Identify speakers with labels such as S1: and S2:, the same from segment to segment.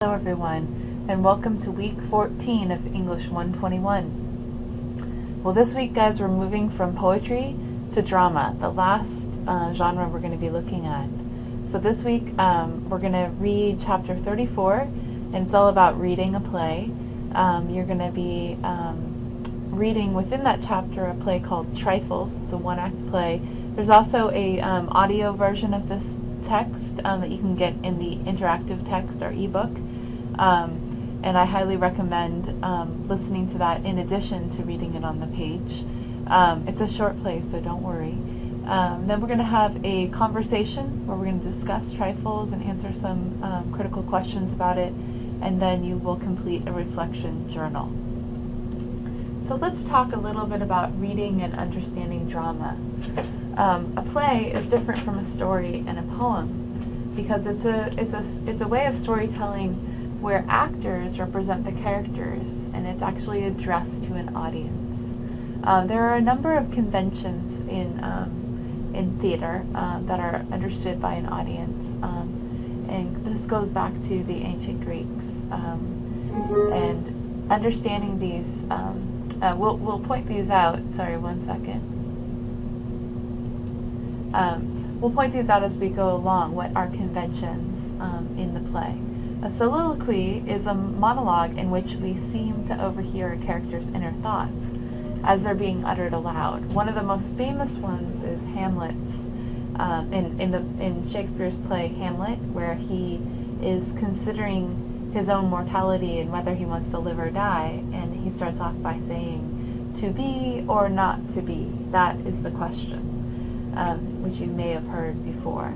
S1: Hello everyone, and welcome to week 14 of English 121. Well, this week, guys, we're moving from poetry to drama, the last genre we're going to be looking at. So this week, we're going to read chapter 34, and it's all about reading a play. You're going to be reading within that chapter a play called Trifles. It's a one-act play. There's also a audio version of this text that you can get in the interactive text or ebook. And I highly recommend listening to that in addition to reading it on the page. It's a short play, so don't worry. Then we're going to have a conversation where we're going to discuss Trifles and answer some critical questions about it, and then you will complete a reflection journal. So let's talk a little bit about reading and understanding drama. A play is different from a story and a poem because it's a way of storytelling where actors represent the characters, and it's actually addressed to an audience. There are a number of conventions in theater that are understood by an audience, and this goes back to the ancient Greeks. And understanding these, we'll point these out. Sorry, one second. We'll point these out as we go along. What are conventions in the play? A soliloquy is a monologue in which we seem to overhear a character's inner thoughts as they're being uttered aloud. One of the most famous ones is Hamlet's, in Shakespeare's play Hamlet, where he is considering his own mortality and whether he wants to live or die, and he starts off by saying, "To be or not to be, that is the question," which you may have heard before.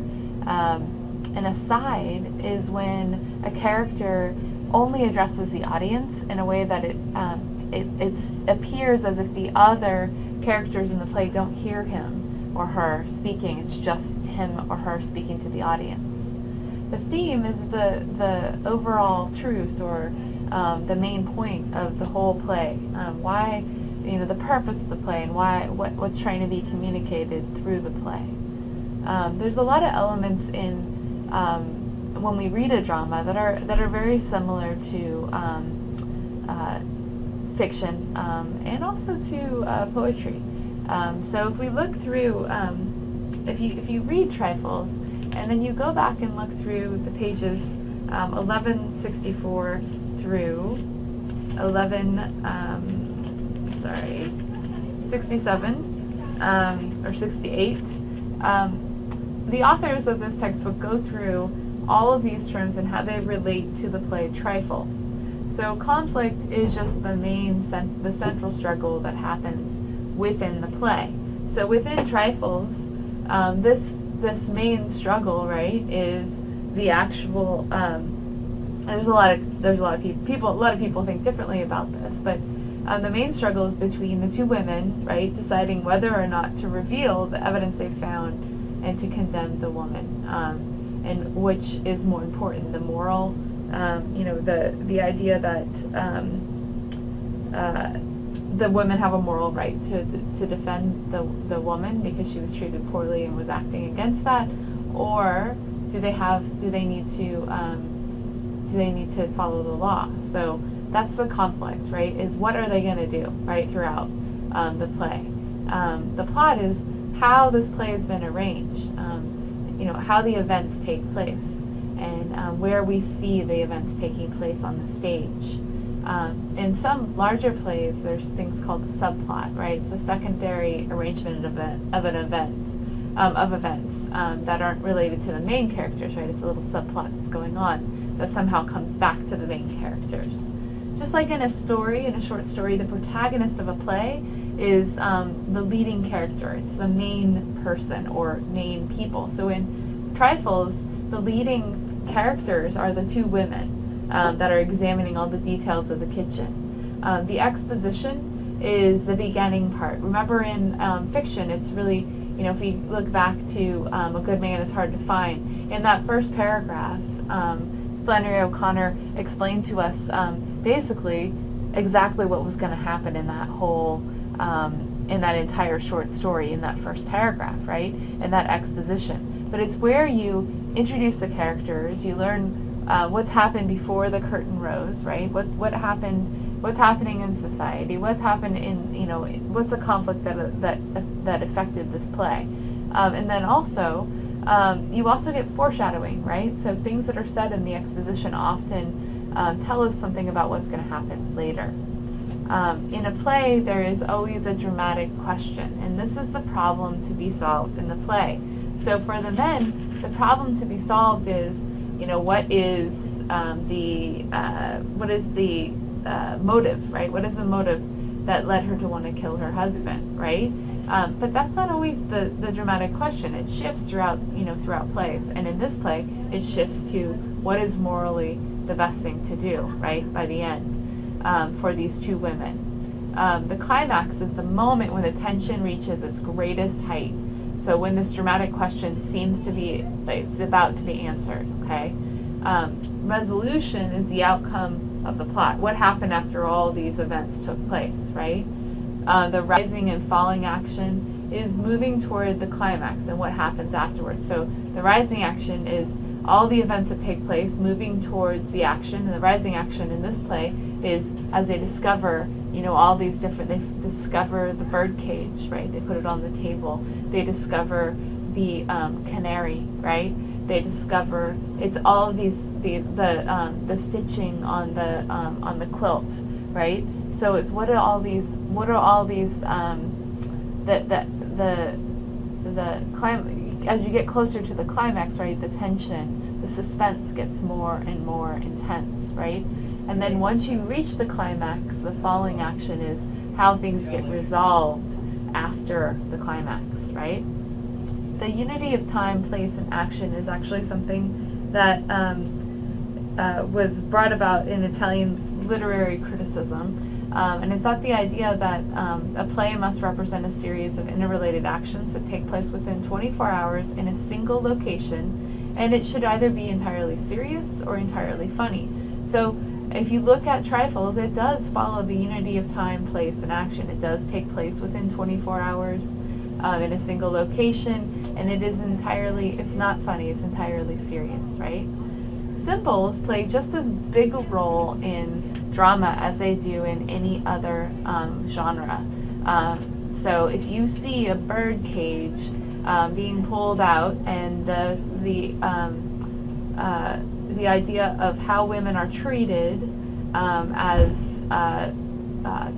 S1: An aside is when a character only addresses the audience in a way that it appears as if the other characters in the play don't hear him or her speaking. It's just him or her speaking to the audience. The theme is the overall truth or the main point of the whole play. Why, the purpose of the play and what's trying to be communicated through the play. There's a lot of elements in when we read a drama that are very similar to fiction and also to poetry. So if we look through, if you read Trifles and then you go back and look through the pages 1164 through 67 or 68. The authors of this textbook go through all of these terms and how they relate to the play Trifles. So conflict is just the central struggle that happens within the play. So within Trifles, this main struggle, right, is the actual. There's a lot of people. A lot of people think differently about this, but the main struggle is between the two women, right, deciding whether or not to reveal the evidence they found and to condemn the woman, and which is more important, the moral, the idea that the women have a moral right to defend the woman because she was treated poorly and was acting against that, or do they need to follow the law? So that's the conflict, right? Is what are they going to do, right, throughout the play? The plot is how this play has been arranged, how the events take place, and where we see the events taking place on the stage. In some larger plays, there's things called the subplot, right? It's a secondary arrangement of events that aren't related to the main characters, right? It's a little subplot that's going on that somehow comes back to the main characters. Just like in a short story, the protagonist of a play is the leading character. It's the main person or main people. So in Trifles, the leading characters are the two women that are examining all the details of the kitchen. The exposition is the beginning part. Remember in fiction, it's really, if we look back to A Good Man is Hard to Find, in that first paragraph, Flannery O'Connor explained to us basically exactly what was going to happen in that whole in that entire short story, in that first paragraph, right? In that exposition. But it's where you introduce the characters, you learn what's happened before the curtain rose, right? What happened? What's happening in society? What's happened in, what's a conflict that affected this play? And then also, you also get foreshadowing, right? So things that are said in the exposition often tell us something about what's going to happen later. In a play, there is always a dramatic question, and this is the problem to be solved in the play. So for the men, the problem to be solved is, what is the motive, right? What is the motive that led her to want to kill her husband, right? But that's not always the dramatic question. It shifts throughout plays, and in this play, it shifts to what is morally the best thing to do, right? By the end. For these two women. The climax is the moment when the tension reaches its greatest height. So when this dramatic question seems to be, it's about to be answered, okay? Resolution is the outcome of the plot. What happened after all these events took place, right? The rising and falling action is moving toward the climax and what happens afterwards. So the rising action is all the events that take place moving towards the action, and the rising action in this play is as they discover, all these different, they discover the bird cage, right? They put it on the table. They discover the canary, right? They discover it's all of these the stitching on the quilt, right? So it's what are all these as you get closer to the climax, right, the tension, the suspense gets more and more intense, right? And then once you reach the climax, the falling action is how things get resolved after the climax, right? The unity of time, place, and action is actually something that was brought about in Italian literary criticism. And it's not the idea that a play must represent a series of interrelated actions that take place within 24 hours in a single location, and it should either be entirely serious or entirely funny. So if you look at Trifles, it does follow the unity of time, place, and action. It does take place within 24 hours in a single location, and it's not funny, it's entirely serious, right? Symbols play just as big a role in drama as they do in any other genre. So if you see a bird cage being pulled out, and the idea of how women are treated as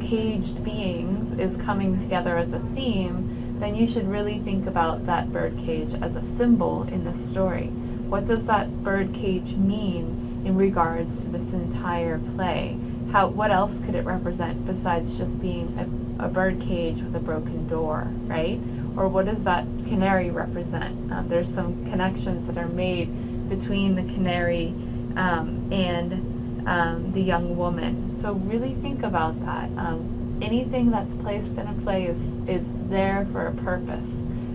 S1: caged beings is coming together as a theme, then you should really think about that bird cage as a symbol in the story. What does that bird cage mean in regards to this entire play? What else could it represent besides just being a bird cage with a broken door, right? Or what does that canary represent? There's some connections that are made between the canary and the young woman. So really think about that. Anything that's placed in a play is there for a purpose,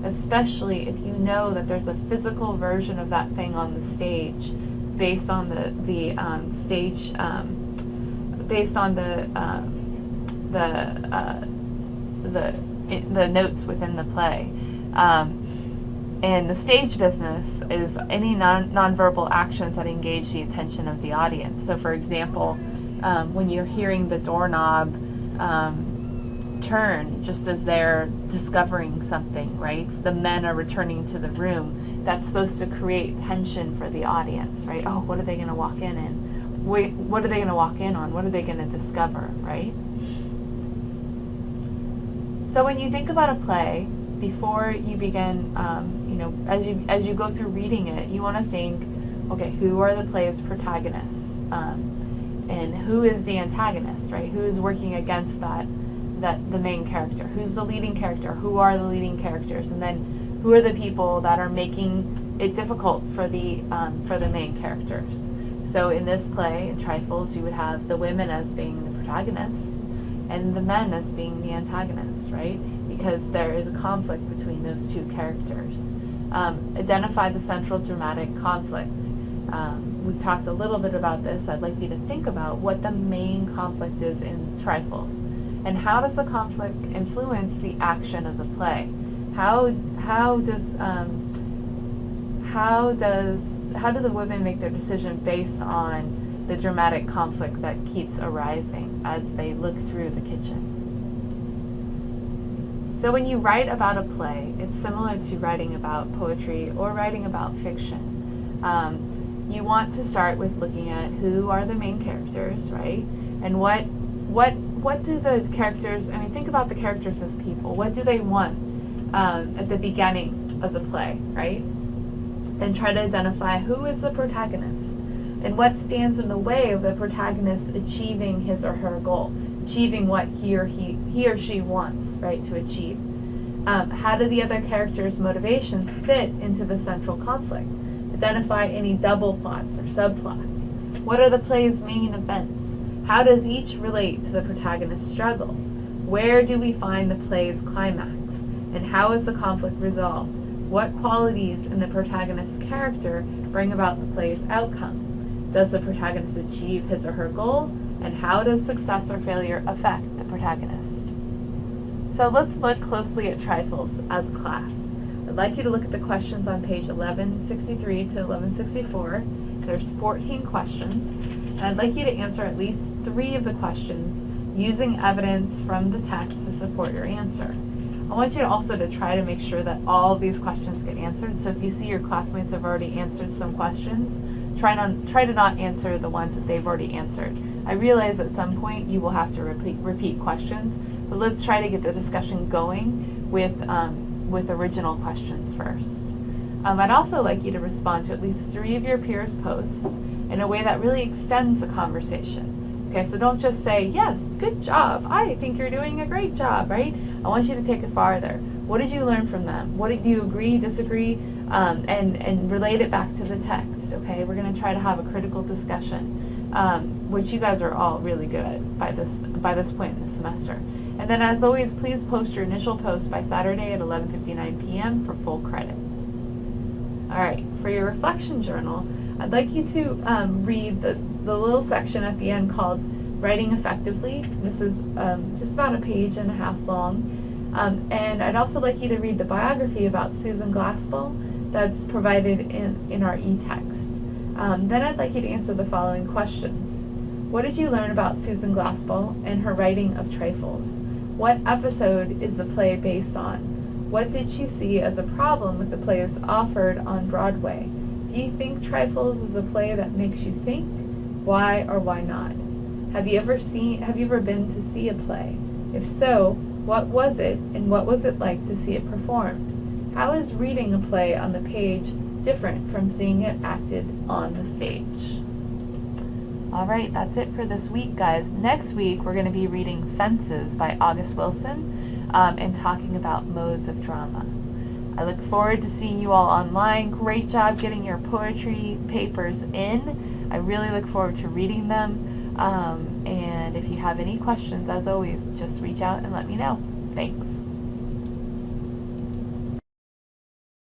S1: especially if you know that there's a physical version of that thing on the stage based on the notes within the play. And the stage business is any nonverbal actions that engage the attention of the audience. So for example, when you're hearing the doorknob turn just as they're discovering something, right? The men are returning to the room. That's supposed to create tension for the audience, right? Oh, what are they going to walk in and what are they going to walk in on? What are they going to discover, right? So when you think about a play, before you begin, as you go through reading it, you want to think, okay, who are the play's protagonists? And who is the antagonist, right? Who is working against the main character? Who's the leading character? Who are the leading characters? And then who are the people that are making it difficult for the main characters? So in this play, in Trifles, you would have the women as being the protagonists and the men as being the antagonists, right? Because there is a conflict between those two characters. Identify the central dramatic conflict. We've talked a little bit about this. I'd like you to think about what the main conflict is in Trifles, and how does the conflict influence the action of the play? How does how do the women make their decision based on the dramatic conflict that keeps arising as they look through the kitchen? So when you write about a play, it's similar to writing about poetry or writing about fiction. You want to start with looking at who are the main characters, right? And what do the characters, I mean, think about the characters as people. What do they want at the beginning of the play, right? And try to identify who is the protagonist and what stands in the way of the protagonist achieving his or her goal, achieving what he or she wants, right, to achieve. How do the other characters' motivations fit into the central conflict? Identify any double plots or subplots. What are the play's main events? How does each relate to the protagonist's struggle? Where do we find the play's climax? And how is the conflict resolved? What qualities in the protagonist's character bring about the play's outcome? Does the protagonist achieve his or her goal? And how does success or failure affect the protagonist? So let's look closely at trifles as a class. I'd like you to look at the questions on page 1163 to 1164. There's 14 questions, and I'd like you to answer at least 3 of the questions using evidence from the text to support your answer. I want you to also to try to make sure that all of these questions get answered. So if you see your classmates have already answered some questions, try to not answer the ones that they've already answered. I realize at some point you will have to repeat questions, but let's try to get the discussion going with original questions first. I'd also like you to respond to at least 3 of your peers' posts in a way that really extends the conversation. Okay, so don't just say, yes, good job, I think you're doing a great job, right? I want you to take it farther. What did you learn from them? What did you agree, disagree, and relate it back to the text, okay? We're going to try to have a critical discussion, which you guys are all really good at by this point in the semester. And then as always, please post your initial post by Saturday at 11:59 p.m. for full credit. Alright, for your reflection journal, I'd like you to read the little section at the end called Writing Effectively. This is just about a page and a half long. And I'd also like you to read the biography about Susan Glaspell that's provided in our e-text. Then I'd like you to answer the following questions. What did you learn about Susan Glaspell and her writing of Trifles? What episode is the play based on? What did she see as a problem with the plays offered on Broadway? Do you think Trifles is a play that makes you think? Why or why not? Have you ever been to see a play? If so, what was it and what was it like to see it performed? How is reading a play on the page different from seeing it acted on the stage? Alright, that's it for this week, guys. Next week, we're going to be reading Fences by August Wilson and talking about modes of drama. I look forward to seeing you all online. Great job getting your poetry papers in. I really look forward to reading them. And if you have any questions, as always, just reach out and let me know. Thanks.